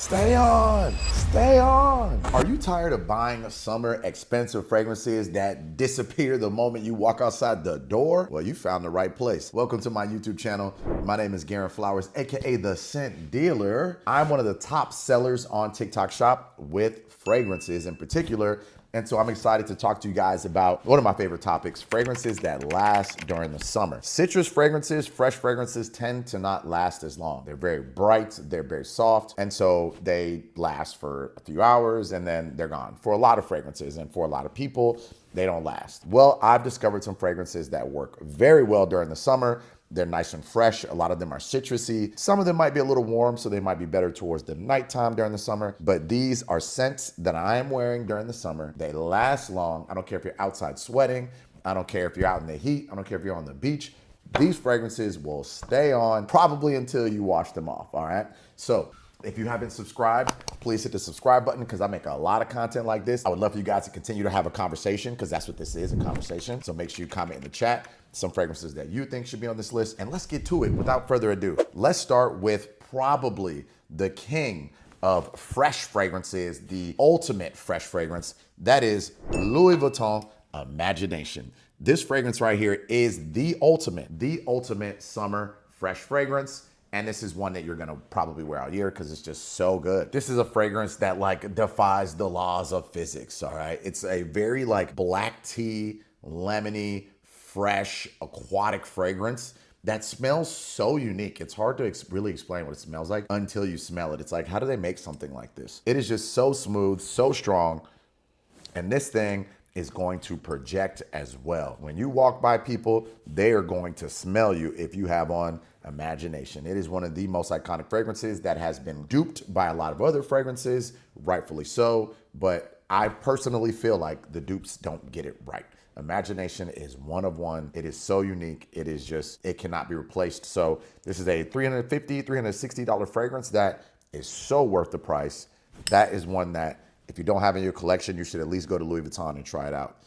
Stay on, stay on. Are you tired of buying summer expensive fragrances that disappear the moment you walk outside the door? Well, you found the right place. Welcome to my YouTube channel. My name is Garen Flowers, AKA The Scent Dealer. I'm one of the top sellers on TikTok Shop with fragrances in particular. And so I'm excited to talk to you guys about one of my favorite topics, fragrances that last during the summer. Citrus fragrances, fresh fragrances tend to not last as long. They're very bright, they're very soft, and so they last for a few hours and then they're gone. For a lot of fragrances and for a lot of people, they don't last. Well, I've discovered some fragrances that work very well during the summer. They're nice and fresh. A lot of them are citrusy. Some of them might be a little warm, so they might be better towards the nighttime during the summer. But these are scents that I am wearing during the summer. They last long. I don't care if you're outside sweating. I don't care if you're out in the heat. I don't care if you're on the beach. These fragrances will stay on probably until you wash them off, all right? So if you haven't subscribed, please hit the subscribe button because I make a lot of content like this. I would love for you guys to continue to have a conversation because that's what this is, a conversation. So make sure you comment in the chat some fragrances that you think should be on this list, and let's get to it without further ado. Let's start with probably the king of fresh fragrances, the ultimate fresh fragrance, that is Louis Vuitton Imagination. This fragrance right here is the ultimate summer fresh fragrance. And this is one that you're gonna probably wear all year because it's just so good. This is a fragrance that like defies the laws of physics, all right? It's a very like black tea, lemony, fresh, aquatic fragrance that smells so unique. It's hard to really explain what it smells like until you smell it. It's like, how do they make something like this? It is just so smooth, so strong. And this thing is going to project as well. When you walk by people, they are going to smell you if you have on Imagination. It is one of the most iconic fragrances that has been duped by a lot of other fragrances, rightfully so, but I personally feel like the dupes don't get it right. Imagination is one of one. It is so unique. It is just, it cannot be replaced. So this is a $350, $360 fragrance that is so worth the price. That is one that if you don't have in your collection, you should at least go to Louis Vuitton and try it out,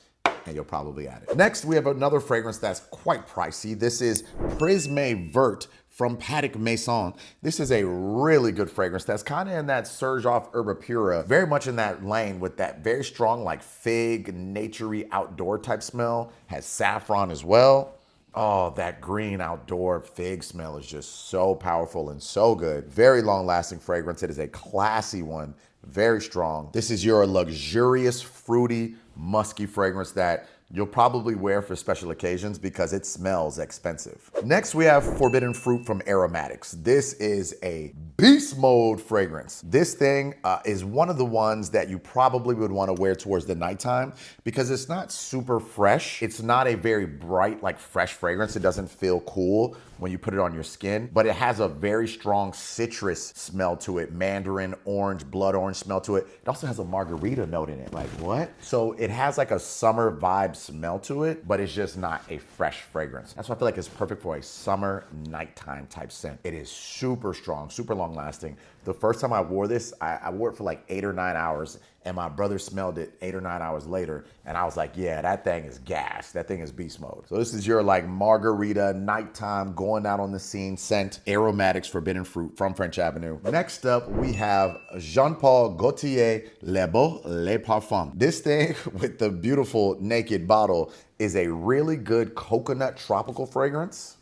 and you'll probably add it. Next, we have another fragrance that's quite pricey. This is Prisme Vert from Patek Maison. This is a really good fragrance that's kind of in that Surge Off Herba Pura, very much in that lane with that very strong like fig, naturey outdoor type smell. Has saffron as well. Oh, that green outdoor fig smell is just so powerful and so good. Very long lasting fragrance. It is a classy one, very strong. This is your luxurious, fruity, musky fragrance that you'll probably wear for special occasions because it smells expensive. Next, we have Forbidden Fruit from Aromatix. This is a beast mode fragrance. This thing is one of the ones that you probably would want to wear towards the nighttime because it's not super fresh. It's not a very bright, like fresh fragrance. It doesn't feel cool when you put it on your skin, but it has a very strong citrus smell to it. Mandarin, orange, blood orange smell to it. It also has a margarita note in it. Like what? So it has like a summer vibe smell to it, but it's just not a fresh fragrance. That's why I feel like it's perfect for a summer nighttime type scent. It is super strong, super long lasting. The first time I wore this, I wore it for like 8 or 9 hours, and my brother smelled it 8 or 9 hours later, and I was like, yeah, that thing is gas. That thing is beast mode. So this is your like margarita, nighttime, going out on the scene scent, Aromatix Forbidden Fruit from French Avenue. Next up, we have Jean Paul Gaultier Les Beau Les Parfums. This thing with the beautiful naked bottle is a really good coconut tropical fragrance.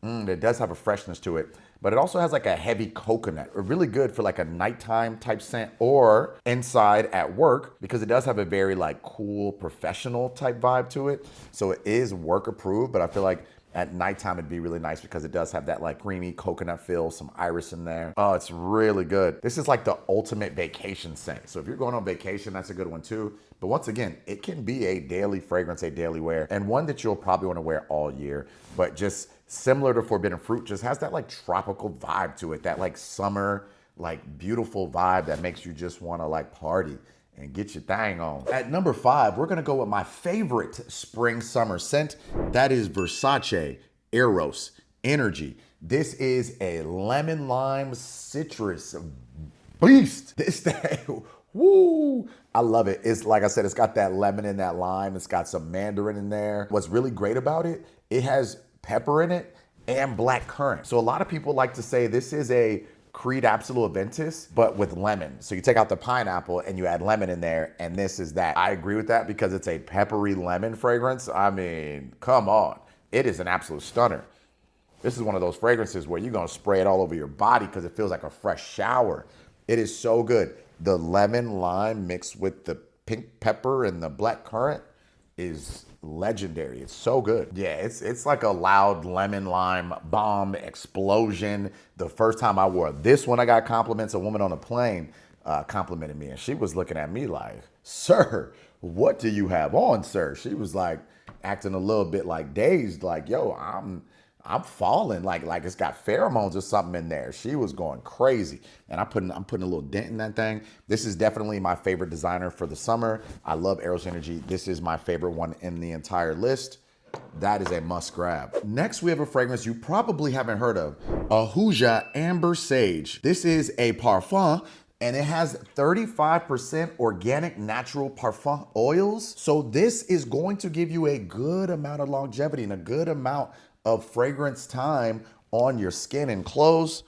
It does have a freshness to it, but it also has like a heavy coconut. Really good for like a nighttime type scent or inside at work because it does have a very like cool professional type vibe to it. So it is work approved, but I feel like at nighttime it'd be really nice because it does have that like creamy coconut feel, some iris in there. Oh, it's really good. This is like the ultimate vacation scent. So if you're going on vacation, that's a good one too. But once again, it can be a daily fragrance, a daily wear, and one that you'll probably want to wear all year, but just similar to Forbidden Fruit, just has that like tropical vibe to it, that like summer, like beautiful vibe that makes you just want to like party and get your thing on. At number 5, we're gonna go with my favorite spring summer scent. That is Versace Eros Energy. This is a lemon lime citrus beast. This thing, woo, I love it. It's like I said, it's got that lemon and that lime. It's got some mandarin in there. What's really great about it, it has pepper in it and black currant. So a lot of people like to say this is a Creed Absolute Aventus, but with lemon. So you take out the pineapple and you add lemon in there, and this is that. I agree with that because it's a peppery lemon fragrance. I mean, come on. It is an absolute stunner. This is one of those fragrances where you're gonna spray it all over your body because it feels like a fresh shower. It is so good. The lemon lime mixed with the pink pepper and the black currant is legendary. It's so good. Yeah, it's like a loud lemon lime bomb explosion. The first time I wore this one, I got compliments. A woman on a plane complimented me, and she was looking at me like, "Sir, what do you have on, sir?" She was like acting a little bit like dazed, like, "Yo, I'm falling, like it's got pheromones or something in there." She was going crazy. And I'm putting a little dent in that thing. This is definitely my favorite designer for the summer. I love Eros Energy. This is my favorite one in the entire list. That is a must grab. Next, we have a fragrance you probably haven't heard of, Ahuja Amber Sage. This is a parfum, and it has 35% organic natural parfum oils. So this is going to give you a good amount of longevity and a good amount of fragrance time on your skin and clothes.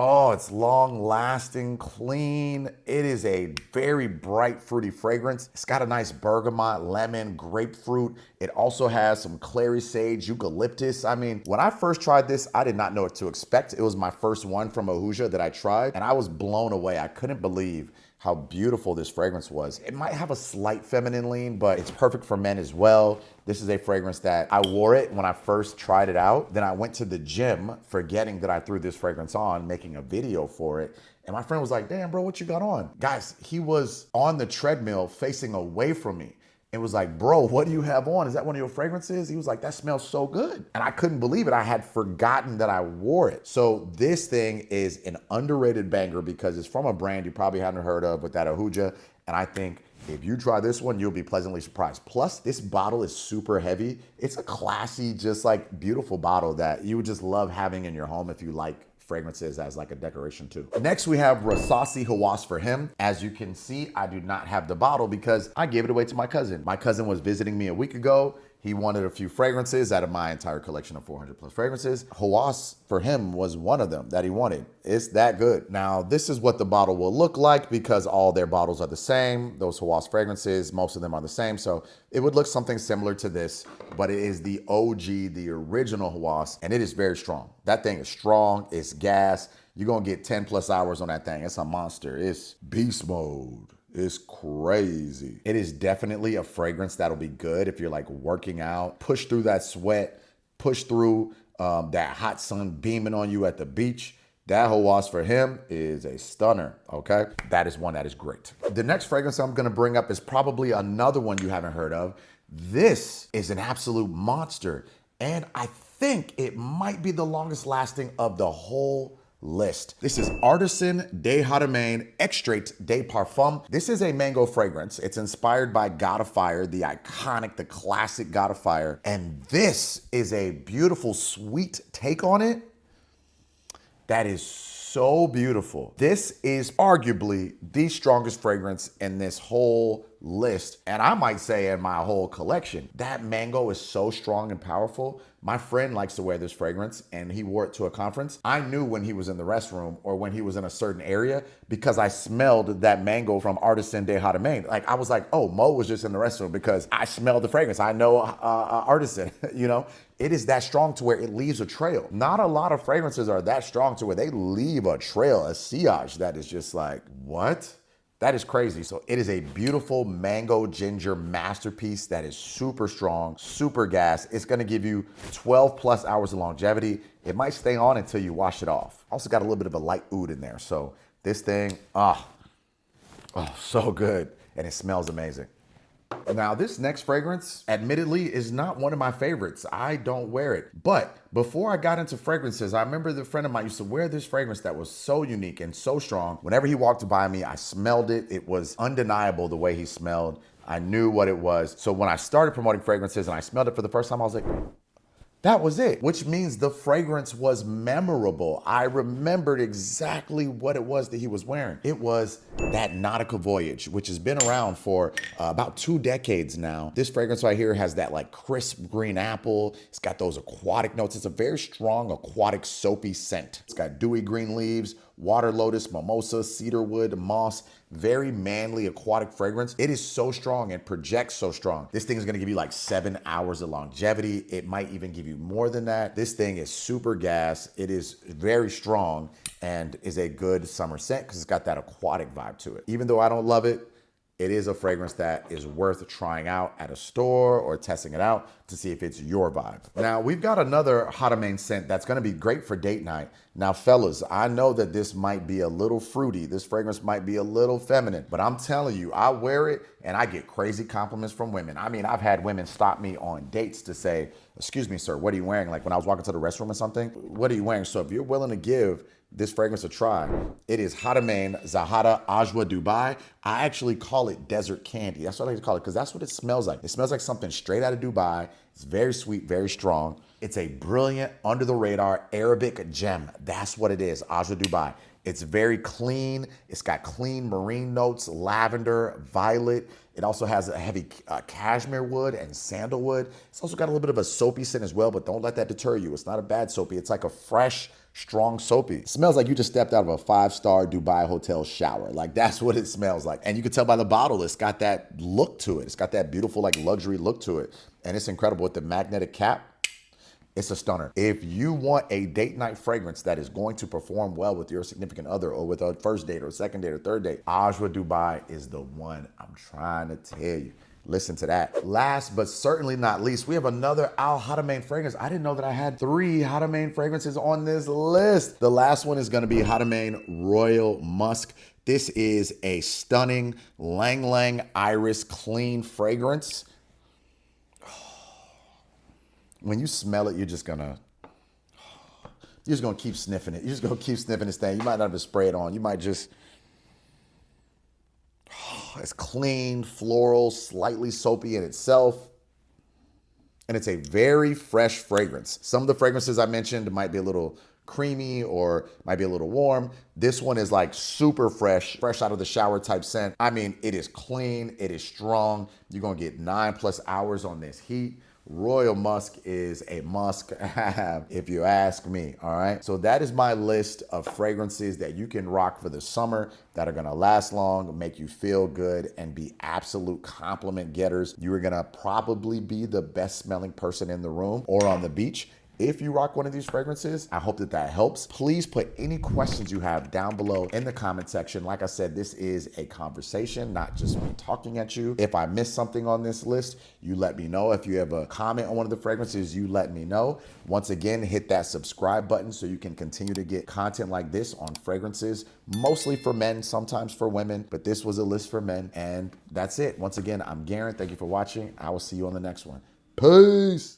Oh, it's long lasting, clean. It is a very bright, fruity fragrance. It's got a nice bergamot, lemon, grapefruit. It also has some clary sage, eucalyptus. I mean, when I first tried this, I did not know what to expect. It was my first one from Ahuja that I tried, and I was blown away. I couldn't believe how beautiful this fragrance was. It might have a slight feminine lean, but it's perfect for men as well. This is a fragrance that I wore it when I first tried it out. Then I went to the gym forgetting that I threw this fragrance on, making a video for it. And my friend was like, "Damn, bro, what you got on?" Guys, he was on the treadmill facing away from me. It was like, "Bro, what do you have on? Is that one of your fragrances?" He was like, "That smells so good." And I couldn't believe it. I had forgotten that I wore it. So this thing is an underrated banger because it's from a brand you probably haven't heard of with that Ahuja. And I think if you try this one, you'll be pleasantly surprised. Plus, this bottle is super heavy. It's a classy, just like beautiful bottle that you would just love having in your home if you like fragrances as like a decoration too. Next, we have Rasasi Hawas for him. As you can see, I do not have the bottle because I gave it away to my cousin. My cousin was visiting me a week ago. He wanted a few fragrances out of my entire collection of 400 plus fragrances. Hawas for him was one of them that he wanted. It's that good. Now, this is what the bottle will look like because all their bottles are the same. Those Hawas fragrances, most of them are the same. So it would look something similar to this, but it is the OG, the original Hawas, and it is very strong. That thing is strong, it's gas. You're gonna get 10 plus hours on that thing. It's a monster, it's beast mode. It's crazy. It is definitely a fragrance that'll be good if you're like working out, push through that sweat, push through that hot sun beaming on you at the beach. That Hawas for him is a stunner, okay? That is one that is great. The next fragrance I'm gonna bring up is probably another one you haven't heard of. This is an absolute monster, and I think it might be the longest lasting of the whole list. This is Artisan de Haramain Extrait de Parfum. This is a mango fragrance. It's inspired by God of Fire, the iconic, the classic God of Fire. And this is a beautiful, sweet take on it that is so beautiful. This is arguably the strongest fragrance in this whole list, and I might say in my whole collection. That mango is so strong and powerful. My friend likes to wear this fragrance, and he wore it to a conference. I knew when he was in the restroom or when he was in a certain area because I smelled that mango from Artisan de Haramain. Like, I was like, oh, Mo was just in the restroom because I smelled the fragrance. I know Artisan, you know? It is that strong to where it leaves a trail. Not a lot of fragrances are that strong to where they leave a trail, a sillage that is just like, what? That is crazy. So it is a beautiful mango ginger masterpiece that is super strong, super gas. It's gonna give you 12 plus hours of longevity. It might stay on until you wash it off. Also got a little bit of a light oud in there. So this thing, so good. And it smells amazing. Now, this next fragrance, admittedly, is not one of my favorites. I don't wear it. But before I got into fragrances, I remember the friend of mine used to wear this fragrance that was so unique and so strong. Whenever he walked by me, I smelled it. It was undeniable the way he smelled. I knew what it was. So when I started promoting fragrances and I smelled it for the first time, I was like, That was it, which means the fragrance was memorable. I remembered exactly what it was that he was wearing. It was that Nautica Voyage, which has been around for about 2 decades now. This fragrance right here has that like crisp green apple. It's got those aquatic notes. It's a very strong aquatic soapy scent. It's got dewy green leaves, water lotus, mimosa, cedarwood, moss, very manly aquatic fragrance. It is so strong and projects so strong. This thing is gonna give you like 7 hours of longevity. It might even give you more than that. This thing is super gas. It is very strong and is a good summer scent because it's got that aquatic vibe to it. Even though I don't love it, it is a fragrance that is worth trying out at a store or testing it out to see if it's your vibe. Now, we've got another Haramain scent that's gonna be great for date night. Now, fellas, I know that this might be a little fruity. This fragrance might be a little feminine, but I'm telling you, I wear it and I get crazy compliments from women. I mean, I've had women stop me on dates to say, "Excuse me, sir, what are you wearing?" Like when I was walking to the restroom or something, "What are you wearing?" So if you're willing to give this fragrance a try, it is Haramain Zahara Ajwa Dubai. I actually call it desert candy. That's what I like to call it because that's what it smells like. It smells like something straight out of Dubai. It's very sweet, very strong. It's a brilliant, under the radar Arabic gem. That's what it is, Ajwa Dubai. It's very clean. It's got clean marine notes, lavender, violet. It also has a heavy cashmere wood and sandalwood. It's also got a little bit of a soapy scent as well, but don't let that deter you. It's not a bad soapy. It's like a fresh, strong soapy. It smells like you just stepped out of a 5-star Dubai hotel shower. Like that's what it smells like. And you can tell by the bottle, it's got that look to it. It's got that beautiful like luxury look to it. And it's incredible with the magnetic cap. It's a stunner. If you want a date night fragrance that is going to perform well with your significant other or with a first date or second date or third date, Ajwa Dubai is the one. I'm trying to tell you. Listen to that. Last but certainly not least, we have another Haramain fragrance. I didn't know that I had 3 Haramain fragrances on this list. The last one is gonna be Haramain Royal Musk. This is a stunning Lang Lang Iris clean fragrance. When you smell it, you're just gonna keep sniffing it. You're just gonna keep sniffing this thing. You might not even spray it on. You might just, it's clean, floral, slightly soapy in itself. And it's a very fresh fragrance. Some of the fragrances I mentioned might be a little creamy or might be a little warm. This one is like super fresh out of the shower type scent. I mean, it is clean, it is strong. You're gonna get 9+ hours on this heat. Royal Musk is a must have if you ask me, all right? So that is my list of fragrances that you can rock for the summer that are gonna last long, make you feel good, and be absolute compliment getters. You are gonna probably be the best smelling person in the room or on the beach. If you rock one of these fragrances, I hope that that helps. Please put any questions you have down below in the comment section. Like I said, this is a conversation, not just me talking at you. If I missed something on this list, you let me know. If you have a comment on one of the fragrances, you let me know. Once again, hit that subscribe button so you can continue to get content like this on fragrances, mostly for men, sometimes for women, but this was a list for men. And that's it. Once again, I'm Garen. Thank you for watching. I will see you on the next one. Peace.